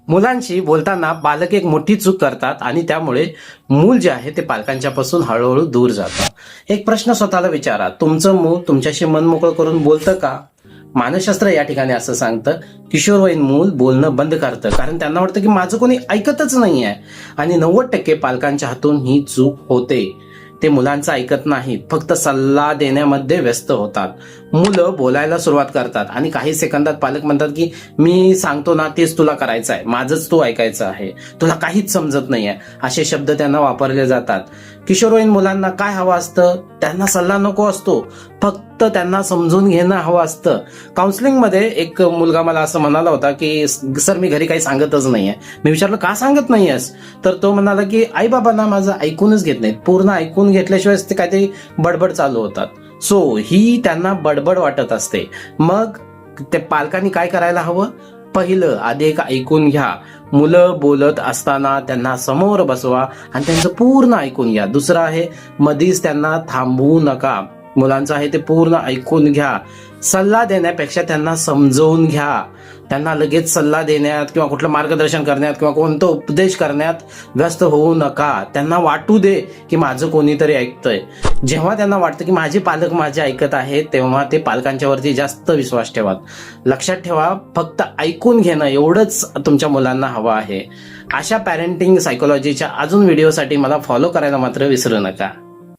मुलांशी बोलताना पालक एक मोठी चूक करतात आणि त्यामुळे मूल जे आहे ते पालकांच्यापासून हळूहळू दूर जातं. एक प्रश्न स्वतःला विचारा, तुमचं मूल तुमच्याशी मन मोकळं करून बोलतं का? मानसशास्त्र या ठिकाणी असं सांगतं, किशोरवयीन मूल बोलणं बंद करतं कारण त्यांना वाटतं की माझं कोणी ऐकतच नाही आहे. आणि 90% पालकांच्या हातून ही चूक होते. ते मुलांचं ऐकत नाहीत, फक्त सल्ला देण्यामध्ये व्यस्त होतात. मुलं बोलायला सुरुवात करतात आणि काही सेकंदात पालक म्हणतात की मी सांगतो ना तेच तुला करायचं आहे, माझंच तू ऐकायचं आहे, तुला काहीच समजत नाहीये, असे शब्द त्यांना वापरले जातात. किशोरवयीन मुलांना काय हवं असतं? त्यांना सल्ला नको असतो, फक्त त्यांना समजून घेणं हवं असतं. काउन्सिलिंगमध्ये एक मुलगा मला असं म्हणाला होता की सर मी घरी काही सांगतच नाहीये. मी विचारलं का सांगत नाहीयेस? तर तो म्हणाला की आई बाबांना माझं ऐकूनच घेत नाहीत, पूर्ण ऐकून घेतल्याशिवाय ते काहीतरी बडबड चालू होतात. सो ही त्यांना बडबड वाटत असते. मग ते पालकांनी काय करायला हवं? पहिलं आधी एक ऐकून घ्या. मुलं बोलत असताना त्यांना समोर बसवा आणि त्यांचं पूर्ण ऐकून घ्या. दुसरं आहे, मधीच त्यांना थांबवू नका. मुलांचं आहे ते पूर्ण ऐकून घ्या. सल्ला देण्यापेक्षा त्यांना समजवून घ्या. त्यांना लगेच सल्ला देण्यात किंवा कुठलं मार्गदर्शन करण्यात किंवा कोणतं उपदेश करण्यात व्यस्त होऊ नका. त्यांना वाटू दे की माझं कोणीतरी ऐकतंय. जेव्हा त्यांना वाटतं की माझे पालक माझे ऐकत आहेत, तेव्हा ते पालकांच्यावरती जास्त विश्वास ठेवा. लक्षात ठेवा, फक्त ऐकून घेणं एवढंच तुमच्या मुलांना हवं आहे. अशा पॅरेंटिंग सायकोलॉजीच्या अजून व्हिडिओसाठी मला फॉलो करायला मात्र विसरू नका.